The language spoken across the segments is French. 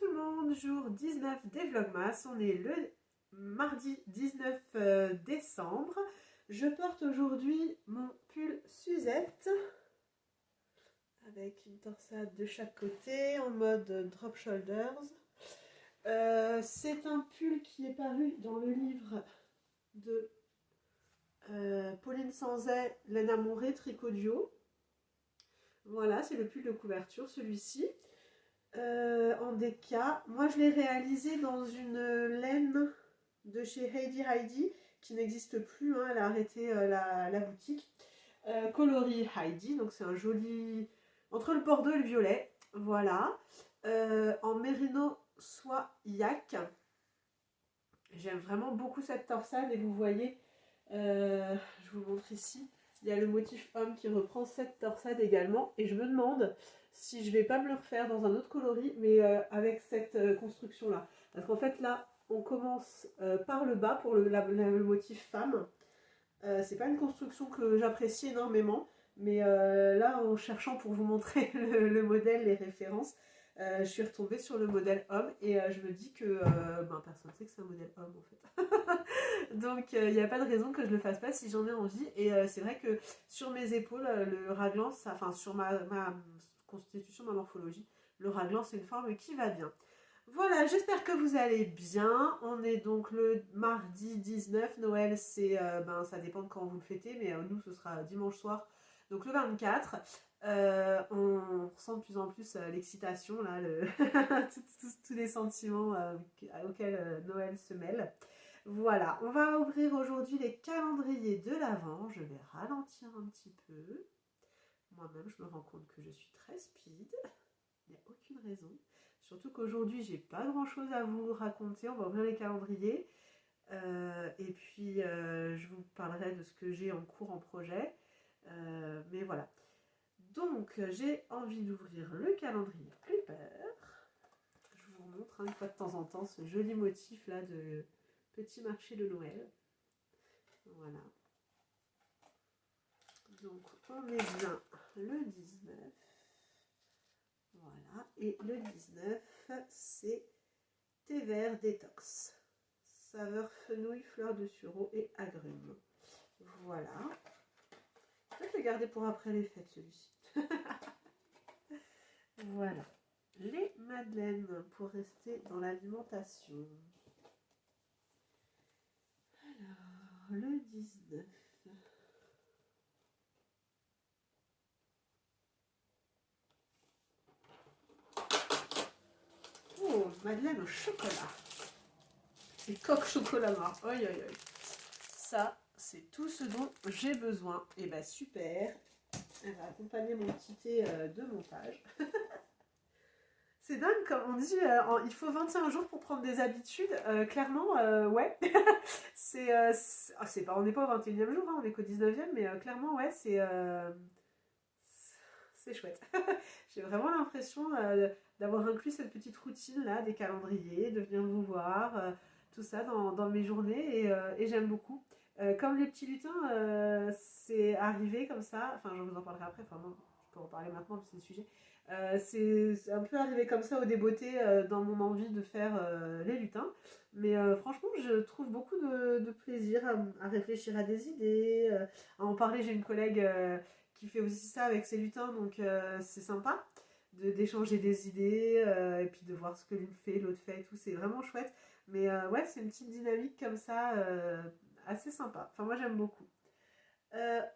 tout le monde, jour 19 des Vlogmas, on est le mardi 19 décembre. Je porte aujourd'hui mon pull Suzette avec une torsade de chaque côté en mode drop shoulders. C'est un pull qui est paru dans le livre de Pauline Sanzet, Laine Amourée, Tricot Duo. Voilà, c'est le pull de couverture, celui-ci. En déca. Moi, je l'ai réalisé dans une laine de chez Heidi qui n'existe plus, hein, elle a arrêté la boutique. Coloris Heidi, donc c'est un joli... entre le bordeaux et le violet, voilà. En mérino soie yak. J'aime vraiment beaucoup cette torsade et vous voyez, je vous montre ici, il y a le motif homme qui reprend cette torsade également et je me demande si je vais pas me le refaire dans un autre coloris mais avec cette construction là. Parce qu'en fait là, on commence par le bas pour le motif femme. C'est pas une construction que j'apprécie énormément, mais là en cherchant pour vous montrer le modèle, les références, je suis retombée sur le modèle homme et je me dis que personne ne sait que c'est un modèle homme en fait. Donc il n'y a pas de raison que je le fasse pas si j'en ai envie. Et c'est vrai que sur mes épaules, le raglan, enfin sur ma constitution, ma morphologie, le raglan c'est une forme qui va bien. Voilà, j'espère que vous allez bien. On est donc le mardi 19. Noël, c'est, ça dépend de quand vous le fêtez, mais nous, ce sera dimanche soir, donc le 24. On ressent de plus en plus l'excitation, là, tous les sentiments auxquels Noël se mêle. Voilà, on va ouvrir aujourd'hui les calendriers de l'Avent. Je vais ralentir un petit peu. Moi-même, je me rends compte que je suis très speed. Il n'y a aucune raison. Surtout qu'aujourd'hui, j'ai pas grand chose à vous raconter. On va ouvrir les calendriers. Et puis, je vous parlerai de ce que j'ai en cours en projet. Mais voilà. Donc, j'ai envie d'ouvrir le calendrier Clipper. Je vous montre une fois de temps en temps ce joli motif là de petit marché de Noël. Voilà. Donc, on est bien le 19. Voilà, et le 19, c'est thé vert détox. Saveur fenouil, fleur de sureau et agrumes. Voilà. Peut-être le garder pour après les fêtes, celui-ci. Voilà. Les madeleines pour rester dans l'alimentation. Alors, le 19. Oh, madeleine au chocolat. Et coque chocolat noir. Oi, oi, oi. Ça, c'est tout ce dont j'ai besoin. Et bah super. Elle va accompagner mon petit thé de montage. C'est dingue, comme on dit, il faut 21 jours pour prendre des habitudes. Clairement, ouais. On n'est pas au 21e jour, hein, on est qu'au 19e, mais clairement, ouais, c'est chouette. J'ai vraiment l'impression d'avoir inclus cette petite routine là, des calendriers, de venir vous voir, tout ça dans mes journées, et j'aime beaucoup. Comme les petits lutins, c'est arrivé comme ça, enfin je vous en parlerai après, enfin non, je peux en parler maintenant, c'est le sujet. C'est un peu arrivé comme ça au débeauté dans mon envie de faire les lutins. Mais franchement, je trouve beaucoup de plaisir à réfléchir à des idées, à en parler. J'ai une collègue qui fait aussi ça avec ses lutins, donc c'est sympa d'échanger des idées et puis de voir ce que l'une fait, l'autre fait et tout. C'est vraiment chouette. Mais ouais, c'est une petite dynamique comme ça, assez sympa. Enfin, moi, j'aime beaucoup.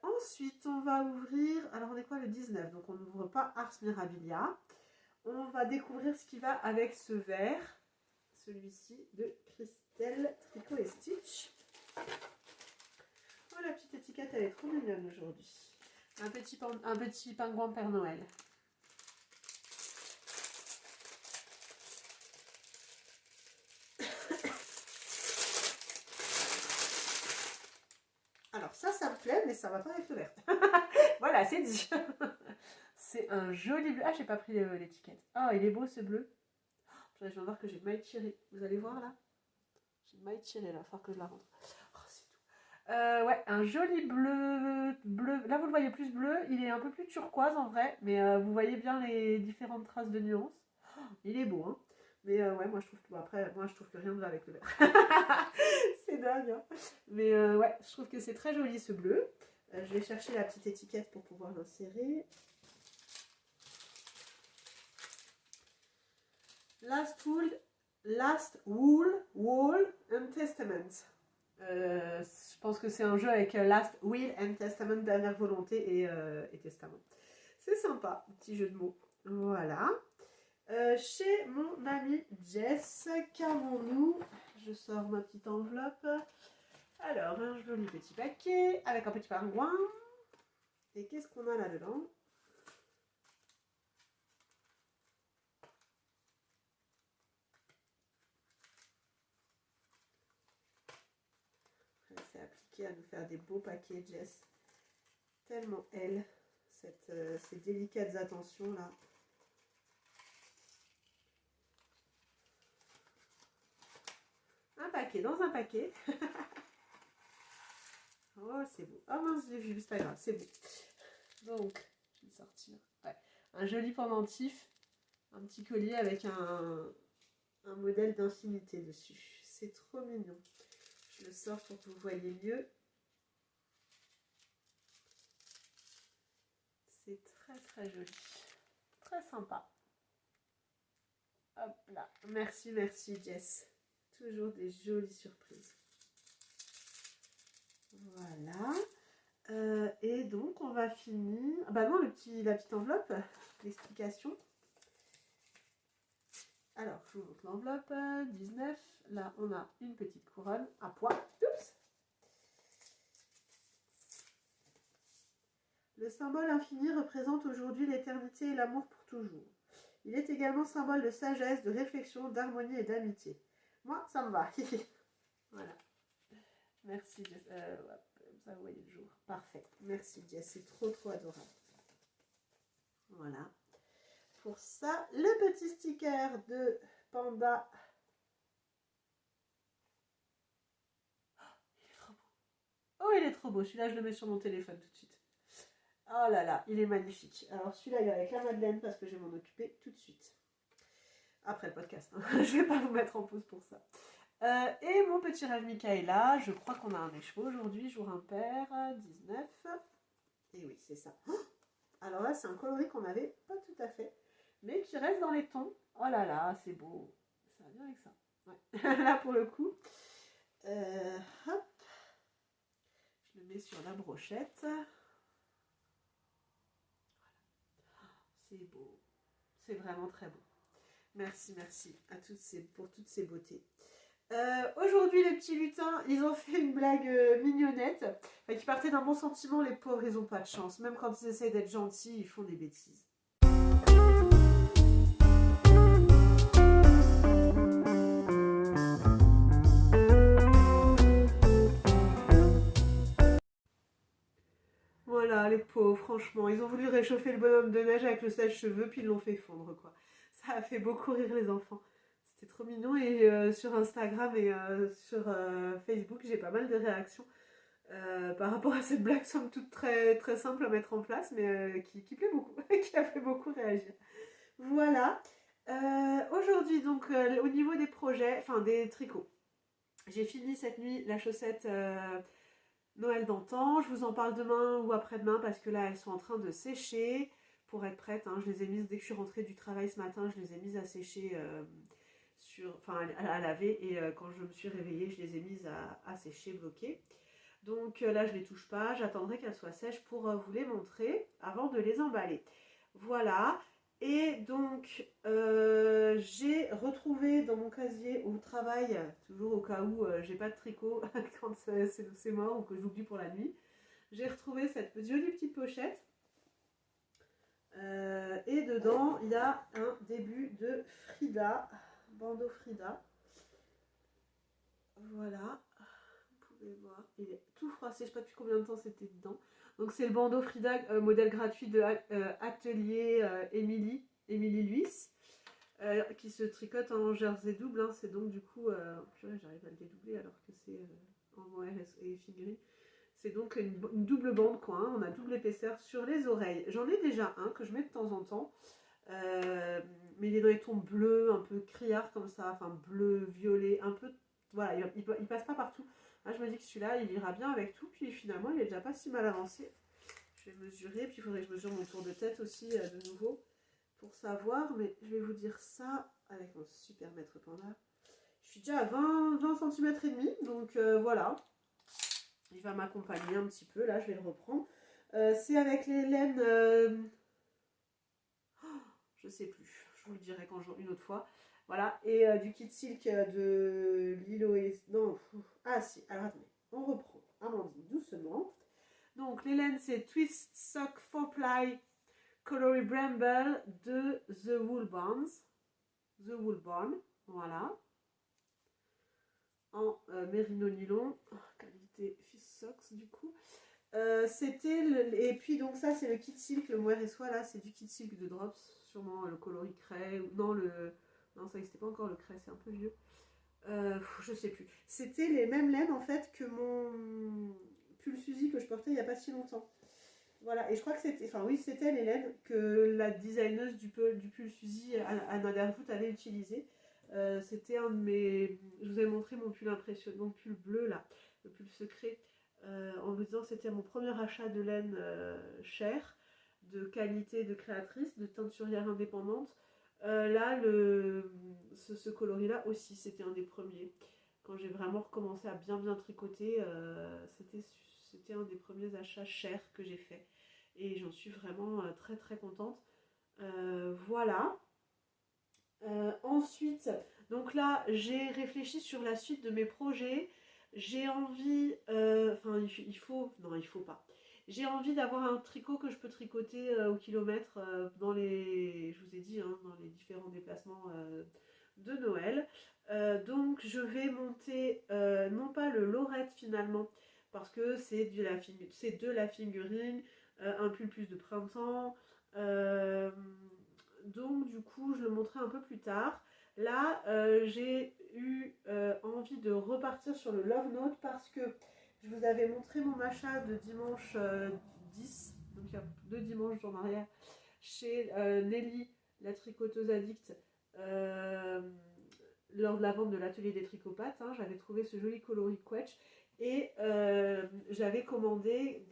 Ensuite, on va ouvrir... Alors, on est quoi le 19? Donc, on n'ouvre pas Ars Mirabilia. On va découvrir ce qui va avec ce verre. Celui-ci de Christelle Tricot et Stitch. Oh, la petite étiquette, elle est trop mignonne aujourd'hui. Un petit pingouin Père Noël. Alors ça me plaît, mais ça va pas avec le vert. Voilà, c'est dit. C'est un joli bleu. Ah, j'ai pas pris l'étiquette. Ah, il est beau ce bleu. Je viens de voir que j'ai maille tirée. Vous allez voir là. J'ai maille tirée là, il va falloir que je la rentre. Oh, c'est tout. Ouais, un joli bleu. Là, vous le voyez plus bleu. Il est un peu plus turquoise en vrai, mais vous voyez bien les différentes traces de nuances. Oh, il est beau, hein. Mais ouais, moi je trouve que, bon, après, moi je trouve que rien ne va avec le vert. C'est dingue, hein. Mais ouais, je trouve que c'est très joli ce bleu. Je vais chercher la petite étiquette pour pouvoir l'insérer. Last Will and Testament. Je pense que c'est un jeu avec Last Will and Testament, dernière volonté et testament. C'est sympa, petit jeu de mots. Voilà. Chez mon amie Jess, qu'avons-nous? Je sors ma petite enveloppe. Alors, un joli petit paquet avec un petit pingouin. Et qu'est-ce qu'on a là-dedans? Elle s'est appliquée à nous faire des beaux paquets, Jess. Tellement elle, ces délicates attentions là. Un paquet dans un paquet. Oh, c'est beau. Oh mince, j'ai vu, c'est pas grave, c'est beau. Donc, je vais sortir. Ouais. Un joli pendentif, un petit collier avec un modèle d'infinité dessus. C'est trop mignon. Je le sors pour que vous voyez mieux. C'est très très joli. Très sympa. Hop là. Merci, merci Jess. Toujours des jolies surprises. Voilà. Et donc on va finir. Bah non, la petite enveloppe, l'explication. Alors, je vous montre l'enveloppe. 19. Là, on a une petite couronne à pois. Oups. Le symbole infini représente aujourd'hui l'éternité et l'amour pour toujours. Il est également symbole de sagesse, de réflexion, d'harmonie et d'amitié. Moi, ça me va. Voilà. Merci, Jess. Ça, vous voyez le jour. Parfait. Merci, Jess. C'est trop, trop adorable. Voilà. Pour ça, le petit sticker de Panda. Oh, il est trop beau. Oh, il est trop beau. Celui-là, je le mets sur mon téléphone tout de suite. Oh là là, il est magnifique. Alors, celui-là, il est avec la Madeleine parce que je vais m'en occuper tout de suite. Après le podcast. Hein. Je vais pas vous mettre en pause pour ça. Et mon petit rêve Michaela, je crois qu'on a un écheveau aujourd'hui, jour impair, 19. Et oui, c'est ça. Alors là, c'est un coloris qu'on n'avait pas tout à fait, mais qui reste dans les tons. Oh là là, c'est beau. Ça va bien avec ça. Ouais. Là, pour le coup. Hop. Je le mets sur la brochette. Voilà. C'est beau. C'est vraiment très beau. Merci, merci pour toutes ces beautés. Aujourd'hui, les petits lutins, ils ont fait une blague mignonnette. Qui partait d'un bon sentiment, les pauvres, ils n'ont pas de chance. Même quand ils essaient d'être gentils, ils font des bêtises. Voilà, les pauvres, franchement, ils ont voulu réchauffer le bonhomme de neige avec le sèche-cheveux, puis ils l'ont fait fondre, quoi. Ça a fait beaucoup rire les enfants. C'était trop mignon, et sur Instagram et sur Facebook, j'ai pas mal de réactions par rapport à cette blague, somme toute très, très simple à mettre en place, mais qui plaît beaucoup, qui a fait beaucoup réagir. Voilà. Aujourd'hui, donc, au niveau des projets, enfin des tricots, j'ai fini cette nuit la chaussette Noël d'antan. Je vous en parle demain ou après-demain parce que là, elles sont en train de sécher pour être prêtes. Hein. Je les ai mises dès que je suis rentrée du travail ce matin, je les ai mises à sécher, à laver. Et quand je me suis réveillée, je les ai mises à sécher, bloquées. Donc là, je ne les touche pas. J'attendrai qu'elles soient sèches pour vous les montrer avant de les emballer. Voilà. Et donc, j'ai retrouvé dans mon casier au travail, toujours au cas où j'ai pas de tricot quand c'est mort ou que j'oublie pour la nuit, j'ai retrouvé cette jolie petite pochette. Et dedans, il y a un début de Frida, bandeau Frida. Voilà. Vous pouvez voir, il est tout froissé, je ne sais pas depuis combien de temps c'était dedans. Donc c'est le bandeau Frida, modèle gratuit de Atelier Émilie Luis, qui se tricote en jersey double. Hein. C'est donc du coup, purée, j'arrive à le dédoubler alors que c'est en mohair et figurine. C'est donc une double bande, quoi. Hein. On a double épaisseur sur les oreilles. J'en ai déjà un que je mets de temps en temps. mais il est dans les tons bleus, un peu criard comme ça, enfin bleu, violet, un peu, voilà, il passe pas partout. Là, je me dis que celui-là, il ira bien avec tout, puis finalement, il est déjà pas si mal avancé. Je vais mesurer, puis il faudrait que je mesure mon tour de tête aussi, de nouveau, pour savoir, mais je vais vous dire ça avec mon super mètre panda. Je suis déjà à 20 cm et demi, donc voilà. Il va m'accompagner un petit peu, là, je vais le reprendre. C'est avec les laines... je sais plus, je vous le dirai une autre fois. Voilà, et du kit silk de Lilo et... Non, ah si, alors attendez, on reprend. Amandine, doucement. Donc les laines, c'est Twist Sock 4-ply Colory Bramble de The Wool Barn. The Wool Barn, voilà. En mérino nylon, qualité Fish Socks du coup. Et puis donc ça c'est le kit silk, le mohair et soie là, c'est du kit silk de Drops, sûrement le coloris craie, ou non non ça n'existait pas encore le craie, c'est un peu vieux. Je sais plus. C'était les mêmes laines en fait que mon pull Suzy que je portais il n'y a pas si longtemps. Voilà, et je crois que c'était, enfin oui, c'était les laines que la designeuse du pull Suzy, Anna Derfoot, avait utilisé. C'était un de mes... Je vous avais montré mon pull impressionnant, mon pull bleu là, le pull secret, en vous disant que c'était mon premier achat de laine chère, de qualité, de créatrice, de teinturière indépendante. Là, ce coloris-là aussi, c'était un des premiers. Quand j'ai vraiment recommencé à bien tricoter, c'était un des premiers achats chers que j'ai fait. Et j'en suis vraiment très contente. Voilà. Ensuite, donc là, j'ai réfléchi sur la suite de mes projets. J'ai envie, enfin, non, il faut pas. J'ai envie d'avoir un tricot que je peux tricoter au kilomètre dans les, je vous ai dit, hein, dans les différents déplacements de Noël. Donc, je vais monter, non pas le lorette finalement, parce que c'est de la fingering, un pull plus de printemps. Donc du coup je le montrerai un peu plus tard. Là j'ai eu envie de repartir sur le Love Note parce que je vous avais montré mon achat de dimanche 10, donc il y a 2 dimanches en arrière, chez Nelly, la tricoteuse addict, lors de la vente de l'atelier des tricopathes. Hein, j'avais trouvé ce joli coloris quetch et j'avais commandé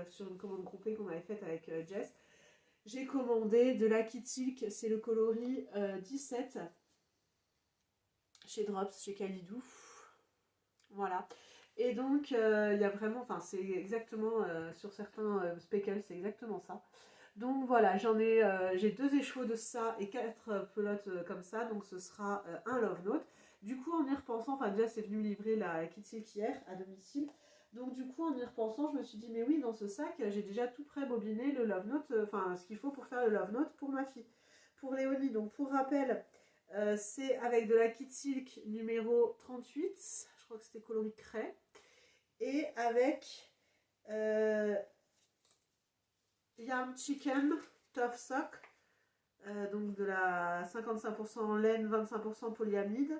sur une commande groupée qu'on avait faite avec Jess. J'ai commandé de la Kit Silk, c'est le coloris 17 chez Drops, chez Kalidou. Voilà. Et donc, il y a vraiment, enfin, c'est exactement, sur certains speckles, c'est exactement ça. Donc voilà, j'ai 2 écheveaux de ça et 4 pelotes comme ça, donc ce sera un Love Note. Du coup, en y repensant, enfin déjà c'est venu me livrer la Kit Silk hier à domicile. Donc du coup, en y repensant, je me suis dit, mais oui, dans ce sac, j'ai déjà tout prêt bobiné le Love Note, enfin ce qu'il faut pour faire le Love Note pour ma fille, pour Léonie. Donc pour rappel, c'est avec de la Kit Silk numéro 38, je crois que c'était coloris craie, et avec Yarn Chicken Tough Sock, donc de la 55% laine, 25% polyamide.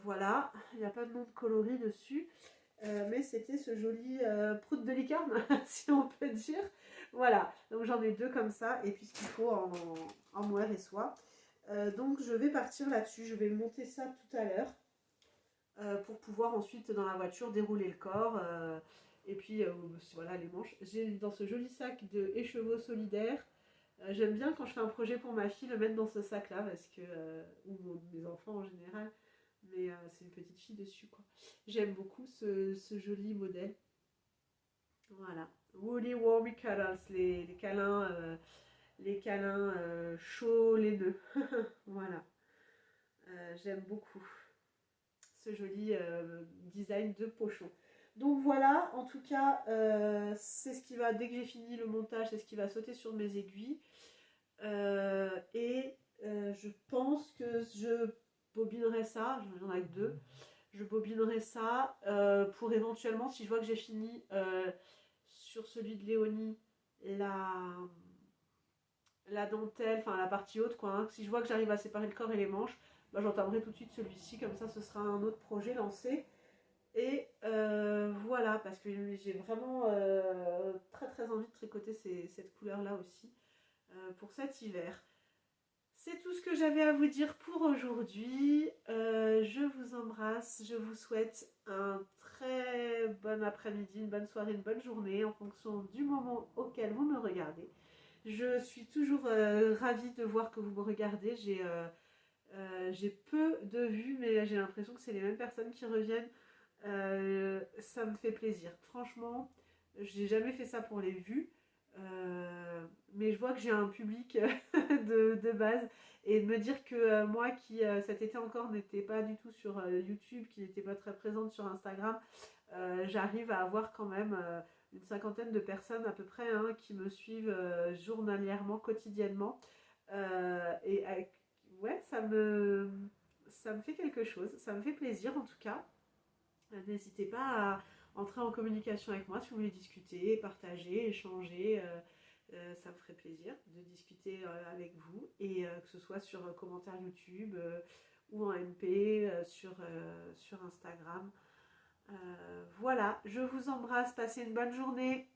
Voilà, il n'y a pas de nom de coloris dessus. Mais c'était ce joli prout de licorne, si on peut dire. Voilà, donc j'en ai 2 comme ça, et puis ce qu'il faut en mohair et soie. Donc je vais partir là-dessus, je vais monter ça tout à l'heure, pour pouvoir ensuite dans la voiture dérouler le corps, et puis voilà les manches. J'ai dans ce joli sac de écheveau solidaire. J'aime bien quand je fais un projet pour ma fille le mettre dans ce sac là, parce que ou mes enfants en général, mais c'est une petite fille dessus quoi. J'aime beaucoup ce joli modèle. Voilà, Woolly Warmy Cuddles, les câlins chauds, laineux. Voilà, j'aime beaucoup ce joli design de pochon. Donc voilà, en tout cas, c'est ce qui va, dès que j'ai fini le montage, c'est ce qui va sauter sur mes aiguilles. Je pense que je bobinerai ça, j'en ai 2. Je bobinerai ça pour éventuellement, si je vois que j'ai fini sur celui de Léonie, la dentelle, enfin la partie haute, quoi. Hein. Si je vois que j'arrive à séparer le corps et les manches, bah, j'entamerai tout de suite celui-ci, comme ça ce sera un autre projet lancé. Et voilà, parce que j'ai vraiment très envie de tricoter cette couleur-là aussi pour cet hiver. C'est tout ce que j'avais à vous dire pour aujourd'hui. Je vous embrasse. Je vous souhaite un très bon après-midi, une bonne soirée, une bonne journée en fonction du moment auquel vous me regardez. Je suis toujours ravie de voir que vous me regardez. J'ai peu de vues, mais j'ai l'impression que c'est les mêmes personnes qui reviennent. Ça me fait plaisir. Franchement, j'ai jamais fait ça pour les vues. Mais je vois que j'ai un public de base. Et de me dire que moi qui cet été encore n'était pas du tout sur YouTube, qui n'était pas très présente sur Instagram, j'arrive à avoir quand même une cinquantaine de personnes à peu près hein, qui me suivent journalièrement, quotidiennement. Et ouais, ça me fait quelque chose, ça me fait plaisir en tout cas. N'hésitez pas à entrer en communication avec moi si vous voulez discuter, partager, échanger. Ça me ferait plaisir de discuter avec vous et que ce soit sur commentaire YouTube ou en MP, sur Instagram. Voilà, je vous embrasse, passez une bonne journée.